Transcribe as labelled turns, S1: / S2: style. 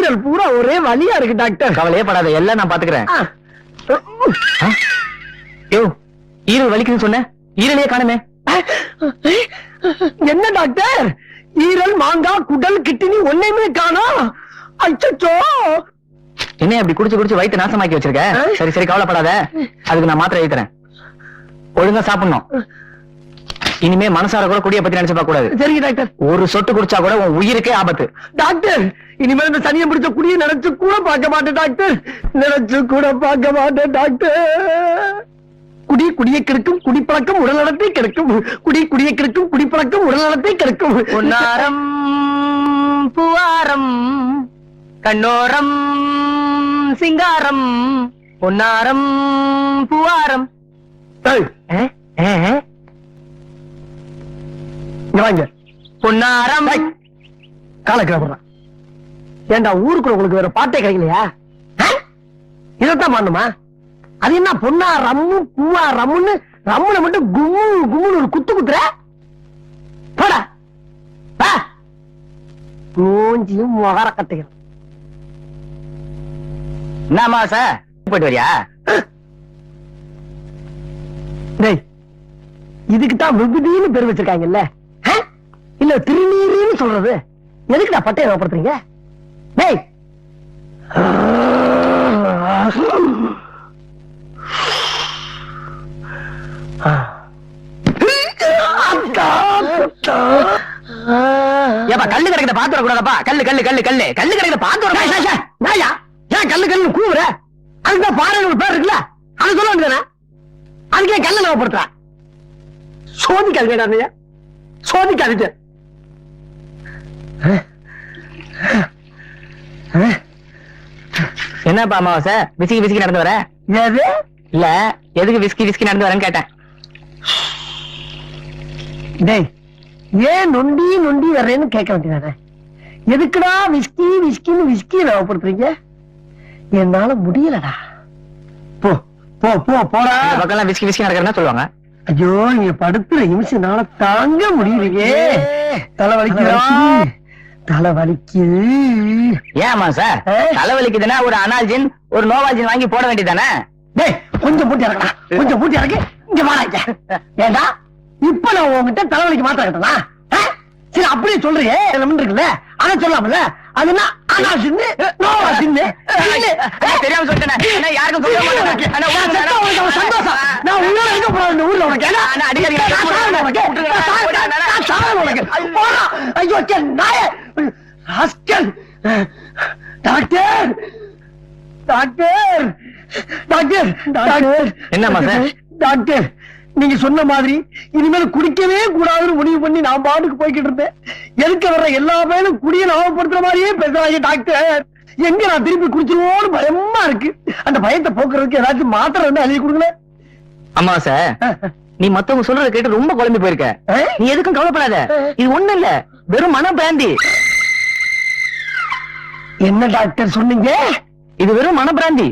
S1: ஈரல் பூரா ஒரே வலியா இருக்கு டாக்டர்.
S2: கவலையே படாத, எல்லாம் நான் பாத்துக்கிறேன். யோ, ஈரல் வலிக்குன்னு சொன்ன, ஈரலையே காணுமே.
S1: என்ன டாக்டர், ஈரல், மாங்காய், குடல், கிட்னி ஒண்ணுமே காணோம். அச்சச்சோ,
S2: என்ன அப்படி குடிச்சு வயிற்று நாசமாக்கி வச்சிருக்க? சரி சரி, கவலைப்படாத, அதுக்கு நான் மாத்திரை எழுதுறேன். ஒழுங்கா சாப்பிடணும். இனிமே மனசார கூட குடிய பத்தி நினைச்சு பார்க்க கூடாது.
S1: சரிங்க டாக்டர்.
S2: ஒரு சொட்டு குடிச்சா கூட உன் உயிருக்கே ஆபத்து.
S1: டாக்டர், இனிமேல் இந்த சனியை பிடிச்ச குடியை நினைச்சு கூட பார்க்க மாட்டேன் டாக்டர். நினைச்சு கூட பார்க்க மாட்டேன் டாக்டர். குடியை கெடுக்கும் குடிப்பழக்கம் உடல்நலத்தை கெடுக்கும். குடியை கெடுக்கும் குடிப்பழக்கம் உடல்நலத்தை கெடுக்கும்.
S2: பொன்னாரம் பூவாரம் கண்ணோரம் சிங்காரம் பொன்னாரம் பூவாரம்.
S1: வாங்க
S2: பொன்னாரம்.
S1: காலக்கிழமை ஏண்டா ஊருக்குள்ள உங்களுக்கு வேற பாட்டே கிடைக்கலையா? இதத்தான் பண்ணுமா? அது என்ன பொன்னா ரம்மு பூவா ரம்முன்னு ரம்முல மட்டும் கும்மு கும்முன்னு ஒரு குத்து குத்துற போடா. மூஞ்சியும் முகர கட்டுகிறேன்.
S2: என்னமா சார் போயிட்டு வரியா?
S1: டேய், இதுக்குதான் விபூதின்னு பேர் வச்சிருக்காங்கல்ல, இல்ல திருநீருன்னு சொல்றது. எதுக்குடா பட்டையை ஞாபகப்படுத்துறீங்க? டேய்,
S2: கல்லு கிடைக்கிற பாத்து வரக்கூடாதப்பா. கல்லு கல்லு கல்லு கல்லு கல்லு கிடைக்கிற பாத்து வர.
S1: ஏன் கல்லு கல்லு கூவுற? அதுதான் பாறை ஒரு பேர் இருக்குல்ல, அது சொல்ல வேண்டியதானே. அதுக்கே கல்ல ஞாபகப்படுத்துற? சோதிக்காதீங்க, சோதிக்காதீங்க.
S2: என்னப்பா அமாவாசை விஸ்கி விஸ்கி நடந்து வர?
S1: எது
S2: இல்ல, எதுக்கு விஸ்கி விஸ்கி நடந்து வரேன்னு கேட்டேன்.
S1: டேய், ஏன் நொண்டி நொண்டி வர்றேன்னு கேட்க வேண்டியதானே. எதுக்குடா விஸ்கி விஸ்கின்னு விஸ்கி ஞாபகப்படுத்துறீங்க? என்னால முடியலடா. போ போ போ போடா.
S2: பக்கம் விஸ்கி விஸ்கி நடக்கிறதா சொல்லுவாங்க.
S1: ஐயோ, நீங்க படுத்துற நிமிஷம்னால தாங்க முடியலையே. தலைவலிக்குதா? தலைவலிக்குது.
S2: ஏமா சார், தலைவலிக்குதுன்னா ஒரு அனால்ஜின் ஒரு நோவால்ஜின் வாங்கி போட வேண்டியதானே?
S1: டேய், கொஞ்சம் பூட்டி இறக்கா, கொஞ்சம் பூட்டி இறக்கி இங்க வாங்க. ஏண்டா இப்ப நான் உங்ககிட்ட தலைவலிக்கு மாத்திர கட்டனா? சரி, அப்படியே சொல்றீங்க இருக்குல்ல, அதை சொல்லாமல. அது என்ன அனால்ஜின் நோவால்ஜின்?
S2: தெரியாம சொல்லிட்டேன், யாருக்கும் சொல்ல மாட்டேன்.
S1: சந்தோஷம். நான் உள்ள இருக்க போறேன் இந்த ஊர்ல. உனக்கு ஐயோ நாய டாக்டர் டாக்டர் டாக்டர் டாக்டர்.
S2: என்னம்மா சார்?
S1: டாக்டர், நீங்க சொன்ன மாதிரி இனிமேல் குடிக்கவே கூடாதுன்னு முடிவு பண்ணி நான் பாட்டுக்கு போய்கிட்டு இருந்தேன். எதுக்கு வர்ற எல்லா பேரும் குடியை ஞாபகப்படுத்துற மாதிரியே பேசுறாங்க டாக்டர். எங்க நான் திருப்பி குடிச்சிருவோன்னு பயமா இருக்கு. அந்த பயத்தை போக்குறதுக்கு ஏதாச்சும் மாத்திரை வந்து எழுதி கொடுங்களேன்.
S2: அம்மா சார், நீ மத்தவங்க சொல்றத கேட்டு ரொம்ப குழம்பி போயிருக்க. நீ எதுக்கும் கவலைப்படாத, இது ஒண்ணு இல்ல, வெறும் மன பிராந்தி.
S1: என்ன டாக்டர் சொன்னீங்க?
S2: இது வெறும் மன பிராந்தி.